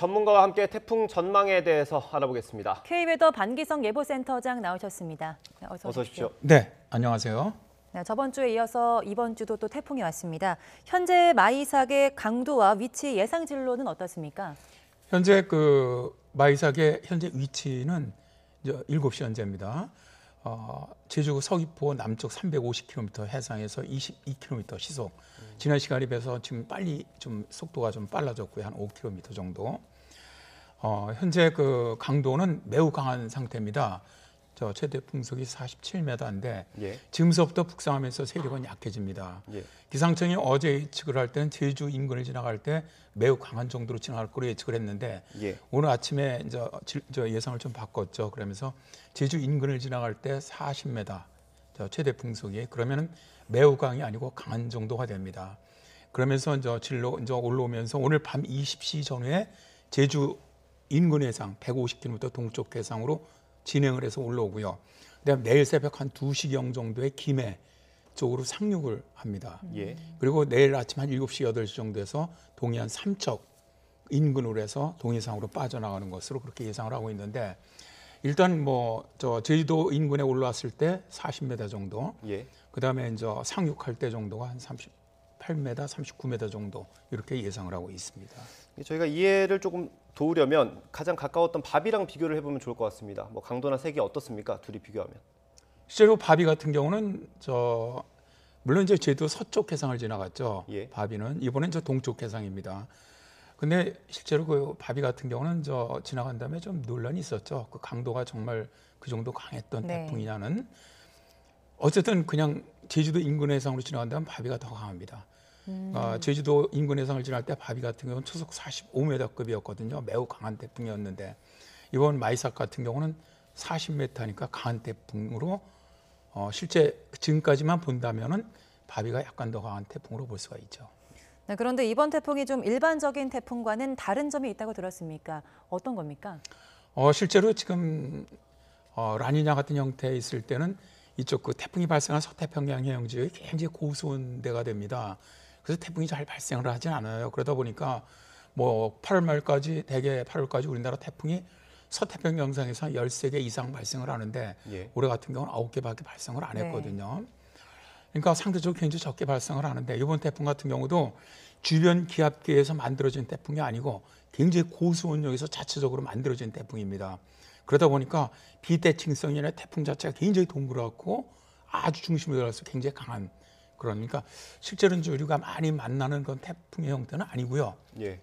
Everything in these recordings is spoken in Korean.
전문가와 함께 태풍 전망에 대해서 알아보겠습니다. K웨더 반기성 예보센터장 나오셨습니다. 네, 어서 오십시오. 네, 안녕하세요. 네, 저번 주에 이어서 이번 주도 또 태풍이 왔습니다. 현재 마이삭의 강도와 위치 예상 진로는 어떻습니까? 현재 그 마이삭의 현재 위치는 이제 7시 현재입니다. 제주 서귀포 남쪽 350km 해상에서 22km 시속. 지난 시간에 비해서 지금 빨리 좀 속도가 좀 빨라졌고요. 한 5km 정도. 현재 그 강도는 매우 강한 상태입니다. 저 최대 풍속이 47m인데 지금서부터 북상하면서 세력은 약해집니다. 기상청이 어제 예측을 할 때는 제주 인근을 지나갈 때 매우 강한 정도로 지나갈 거로 예측을 했는데 오늘 아침에 이제 예상을 좀 바꿨죠. 그러면서 제주 인근을 지나갈 때 40m 저 최대 풍속이 그러면은 매우 강이 아니고 강한 정도가 됩니다. 그러면서 이제 진로 이제 올라오면서 오늘 밤 20시 전후에 제주 인근 해상 150km 동쪽 해상으로 진행을 해서 올라오고요. 그다음 내일 새벽 한 2시경 정도에 김해 쪽으로 상륙을 합니다. 그리고 내일 아침 한 7시, 8시 정도에서 동해안 삼척 인근으로 해서 동해상으로 빠져나가는 것으로 그렇게 예상을 하고 있는데 일단 뭐 저 제주도 인근에 올라왔을 때 40m 정도, 그다음에 이제 상륙할 때 정도가 한 38m, 39m 정도 이렇게 예상을 하고 있습니다. 저희가 이해를 조금 도우려면 가장 가까웠던 바비랑 비교를 해보면 좋을 것 같습니다. 뭐 강도나 색이 어떻습니까? 둘이 비교하면. 실제로 바비 같은 경우는 물론 이제 제주도 서쪽 해상을 지나갔죠. 바비는 이번엔 동쪽 해상입니다. 근데 실제로 그 바비 같은 경우는 지나간 다음에 좀 논란이 있었죠. 그 강도가 정말 그 정도 강했던 태풍이냐는. 어쨌든 그냥 제주도 인근 해상으로 지나간다면 바비가 더 강합니다. 제주도 인근 해상을 지날 때 바비 같은 경우는 초속 45m급이었거든요. 매우 강한 태풍이었는데 이번 마이삭 같은 경우는 40m니까 강한 태풍으로 실제 지금까지만 본다면은 바비가 약간 더 강한 태풍으로 볼 수가 있죠. 네, 그런데 이번 태풍이 좀 일반적인 태풍과는 다른 점이 있다고 들었습니까? 어떤 겁니까? 실제로 지금 라니냐 같은 형태에 있을 때는 이쪽 그 태풍이 발생한 서태평양 해양 지역이 굉장히 고수온 데가 됩니다. 그래서 태풍이 잘 발생을 하지 않아요. 그러다 보니까 뭐 8월 말까지 대개 8월까지 우리나라 태풍이 서태평양 영상에서 13개 이상 발생을 하는데 올해 같은 경우는 9개밖에 발생을 안 했거든요. 그러니까 상대적으로 굉장히 적게 발생을 하는데 이번 태풍 같은 경우도 주변 기압계에서 만들어진 태풍이 아니고 굉장히 고수온역에서 자체적으로 만들어진 태풍입니다. 그러다 보니까 비대칭성이나 태풍 자체가 굉장히 동그랗고 아주 중심에 들어서 굉장히 강한 그러니까 실제로 우리가 많이 만나는 그런 태풍의 형태는 아니고요.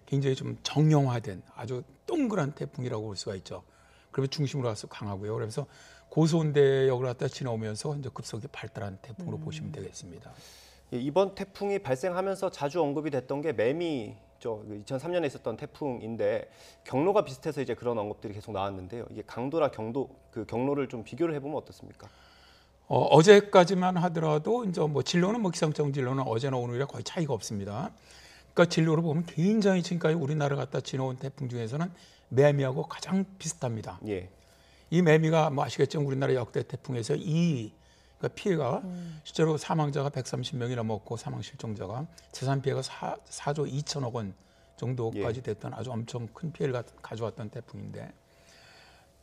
굉장히 좀 정형화된 아주 동그란 태풍이라고 볼 수가 있죠. 그러면 중심으로 가서 강하고요. 그래서 고수온대역을 갖다 지나오면서 이제 급속히 발달한 태풍으로 보시면 되겠습니다. 이번 태풍이 발생하면서 자주 언급이 됐던 게 매미 2003년에 있었던 태풍인데 경로가 비슷해서 이제 그런 언급들이 계속 나왔는데요. 이게 강도나 그 경로를 좀 비교를 해보면 어떻습니까? 어제까지만 하더라도 이제 뭐 진로는 뭐 기상청 진로는 어제나 오늘이랑 거의 차이가 없습니다. 그러니까 진로로 보면 굉장히 지금까지 우리나라 갖다 지나온 태풍 중에서는 매미하고 가장 비슷합니다. 이 매미가 뭐 아시겠지만 우리나라 역대 태풍에서 그러니까 피해가 실제로 사망자가 130명이 넘었고 사망 실종자가 재산 피해가 4조 2천억 원 정도까지 됐던 아주 엄청 큰 피해를 가져왔던 태풍인데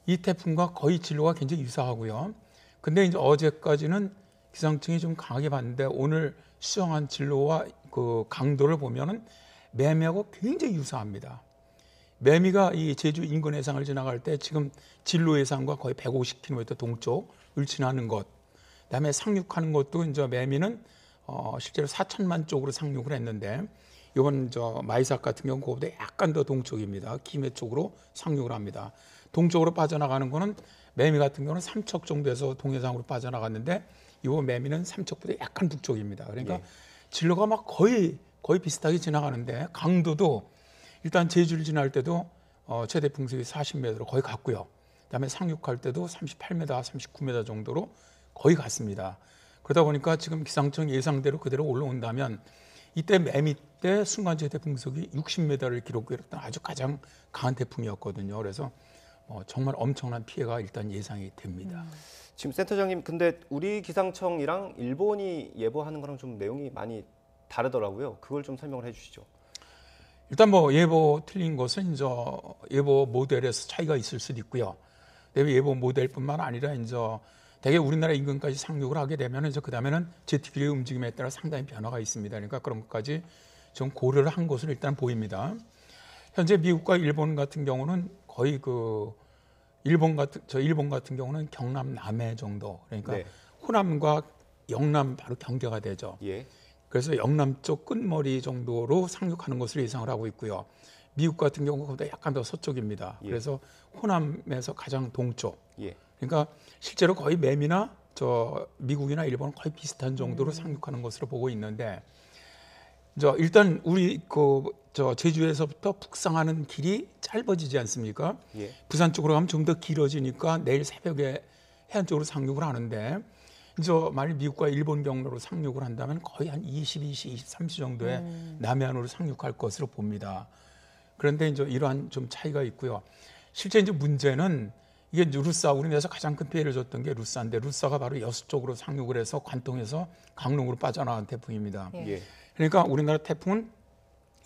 이 태풍과 거의 진로가 굉장히 유사하고요. 근데 이제 어제까지는 기상청이 좀 강하게 봤는데 오늘 수정한 진로와 그 강도를 보면은 매미하고 굉장히 유사합니다. 매미가 이 제주 인근 해상을 지나갈 때 지금 진로 해상과 거의 150km 동쪽을 지나는 것, 그다음에 상륙하는 것도 이제 매미는 실제로 사천만 쪽으로 상륙을 했는데 이번 마이삭 같은 경우 그보다 약간 더 동쪽입니다. 김해 쪽으로 상륙을 합니다. 동쪽으로 빠져나가는 거는 매미 같은 경우는 삼척 정도에서 동해상으로 빠져나갔는데 이번 매미는 삼척보다 약간 북쪽입니다. 그러니까 진로가 막 거의 비슷하게 지나가는데 강도도 일단 제주를 지날 때도 최대 풍속이 40m로 거의 갔고요. 그다음에 상륙할 때도 38m, 39m 정도로 거의 갔습니다. 그러다 보니까 지금 기상청 예상대로 그대로 올라온다면 이때 매미 때 순간 최대 풍속이 60m를 기록했던 아주 가장 강한 태풍이었거든요. 그래서 정말 엄청난 피해가 일단 예상이 됩니다. 지금 센터장님, 근데 우리 기상청이랑 일본이 예보하는 거랑 좀 내용이 많이 다르더라고요. 그걸 좀 설명을 해주시죠. 일단 뭐 예보 틀린 것은 이제 예보 모델에서 차이가 있을 수도 있고요. 예보 모델뿐만 아니라 이제 대개 우리나라 인근까지 상륙을 하게 되면 이제 그 다음에는 제트기의 움직임에 따라 상당히 변화가 있습니다. 그러니까 그런 것까지 좀 고려를 한 것으로 일단 보입니다. 현재 미국과 일본 같은 경우는 거의 일본 같은 경우는 경남 남해 정도, 그러니까 네. 호남과 영남 바로 경계가 되죠. 예. 그래서 영남 쪽 끝머리 정도로 상륙하는 것으로 예상을 하고 있고요. 미국 같은 경우보다 약간 더 서쪽입니다. 예. 그래서 호남에서 가장 동쪽. 예. 그러니까 실제로 거의 매미나 미국이나 일본은 거의 비슷한 정도로 상륙하는 것으로 보고 있는데, 일단 우리 제주에서부터 북상하는 길이 짧아지지 않습니까? 예. 부산 쪽으로 가면 좀 더 길어지니까 내일 새벽에 해안 쪽으로 상륙을 하는데, 만일 미국과 일본 경로로 상륙을 한다면 거의 한 22시, 23시 정도에 남해안으로 상륙할 것으로 봅니다. 그런데 이러한 좀 차이가 있고요. 실제 문제는 이게 루사, 우리나라에서 가장 큰 피해를 줬던 게 루사인데, 루사가 바로 여수 쪽으로 상륙을 해서 관통해서 강릉으로 빠져나간 태풍입니다. 예. 그러니까 우리나라 태풍은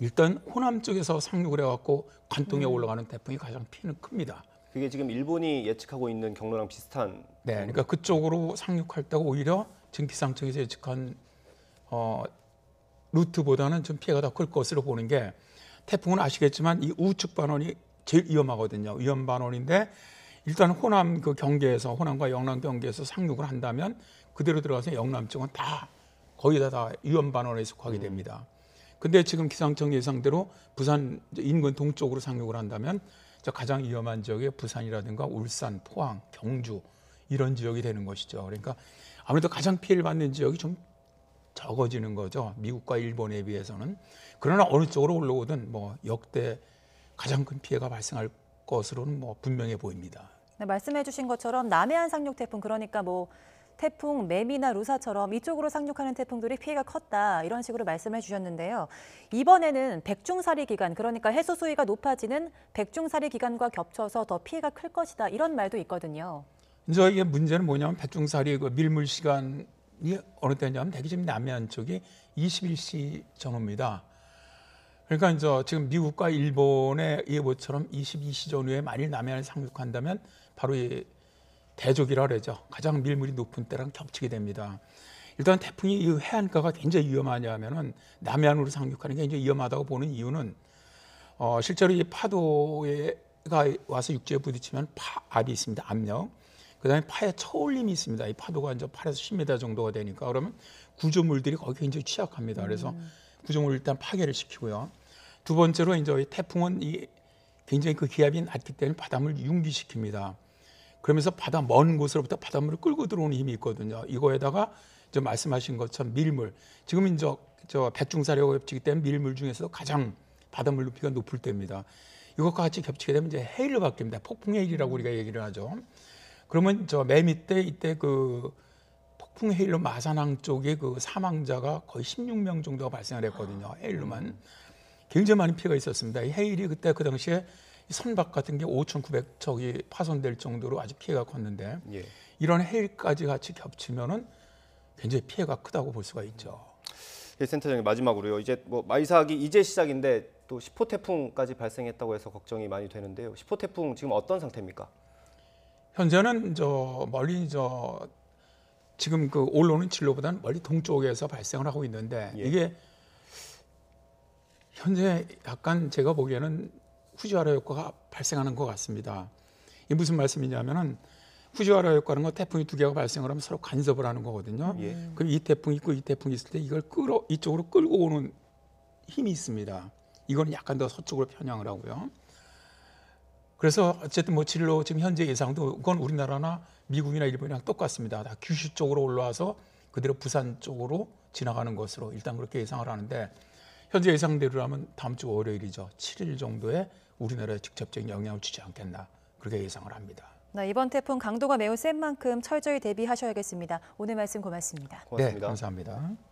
일단 호남 쪽에서 상륙을 해갖고 관통에 올라가는 태풍이 가장 피해는 큽니다. 그게 지금 일본이 예측하고 있는 경로랑 비슷한. 네, 그러니까 그쪽으로 상륙할 때가 오히려 지금 기상청에서 예측한 루트보다는 좀 피해가 더 클 것으로 보는 게, 태풍은 아시겠지만 이 우측 반원이 제일 위험하거든요. 위험 반원인데 일단 호남 경계에서, 호남과 영남 경계에서 상륙을 한다면 그대로 들어가서 영남 쪽은 다 거의 다 위험 반원에 속하게 됩니다. 근데 지금 기상청 예상대로 부산 인근 동쪽으로 상륙을 한다면 가장 위험한 지역이 부산이라든가 울산, 포항, 경주 이런 지역이 되는 것이죠. 그러니까 아무래도 가장 피해를 받는 지역이 좀 적어지는 거죠. 미국과 일본에 비해서는. 그러나 어느 쪽으로 올라오든 역대 가장 큰 피해가 발생할 것으로는 분명해 보입니다. 네, 말씀해 주신 것처럼 남해안 상륙 태풍, 그러니까 태풍 매미나 루사처럼 이쪽으로 상륙하는 태풍들이 피해가 컸다, 이런 식으로 말씀해 주셨는데요. 이번에는 백중사리 기간, 그러니까 해수 수위가 높아지는 백중사리 기간과 겹쳐서 더 피해가 클 것이다, 이런 말도 있거든요. 이게 문제는 뭐냐면 백중사리 밀물 시간이 어느 때냐면 대개 지금 남해안 쪽이 21시 전후입니다. 그러니까 지금 미국과 일본의 예보처럼 22시 전후에 만일 남해안을 상륙한다면 바로 이 대족이라 그러죠. 가장 밀물이 높은 때랑 겹치게 됩니다. 일단 태풍이 이 해안가가 굉장히 위험하냐면은 남해안으로 상륙하는 게 굉장히 위험하다고 보는 이유는 실제로 이 파도가 와서 육지에 부딪히면 압이 있습니다. 압력. 그다음에 파에 쳐올림이 있습니다. 이 파도가 8에서 10m 정도가 되니까, 그러면 구조물들이 거기 굉장히 취약합니다. 그래서 구조물을 일단 파괴를 시키고요. 두 번째로 이 태풍은 굉장히 기압이 낮기 때문에 바닷물을 융기시킵니다. 그러면서 먼 곳으로부터 바닷물을 끌고 들어오는 힘이 있거든요. 이거에다가 말씀하신 것처럼 밀물, 지금 백중사리하고 겹치기 때문에 밀물 중에서도 가장 바닷물 높이가 높을 때입니다. 이것과 같이 겹치게 되면 해일로 바뀝니다. 폭풍해일이라고 우리가 얘기를 하죠. 그러면 매미 때 이때 폭풍 해일로 마산항 쪽에 사망자가 거의 16명 정도가 발생을 했거든요. 해일로만. 굉장히 많은 피해가 있었습니다. 이 해일이 그때 그 당시에 선박 같은 게 5,900척이 파손될 정도로 아주 피해가 컸는데, 예. 이런 해일까지 같이 겹치면은 굉장히 피해가 크다고 볼 수가 있죠. 예, 센터장님, 마지막으로요. 이제 마이삭이 이제 시작인데 또 10호 태풍까지 발생했다고 해서 걱정이 많이 되는데요. 10호 태풍 지금 어떤 상태입니까? 현재는 멀리 지금 올라오는 진로보다는 멀리 동쪽에서 발생을 하고 있는데, 예. 이게 현재 약간 제가 보기에는 후지와라 효과가 발생하는 것 같습니다. 이게 무슨 말씀이냐면은, 후지와라 효과는 태풍이 두 개가 발생을 하면 서로 간섭을 하는 거거든요. 예. 그럼 이 태풍이 있고 이 태풍이 있을 때 이걸 이쪽으로 끌고 오는 힘이 있습니다. 이거는 약간 더 서쪽으로 편향을 하고요. 그래서 어쨌든 진로 지금 현재 예상도 그건 우리나라나 미국이나 일본이랑 똑같습니다. 다 규슈 쪽으로 올라와서 그대로 부산 쪽으로 지나가는 것으로 일단 그렇게 예상을 하는데, 현재 예상대로라면 다음 주 월요일이죠. 7일 정도에 우리나라에 직접적인 영향을 주지 않겠나, 그렇게 예상을 합니다. 네, 이번 태풍 강도가 매우 센 만큼 철저히 대비하셔야겠습니다. 오늘 말씀 고맙습니다. 고맙습니다. 네, 감사합니다.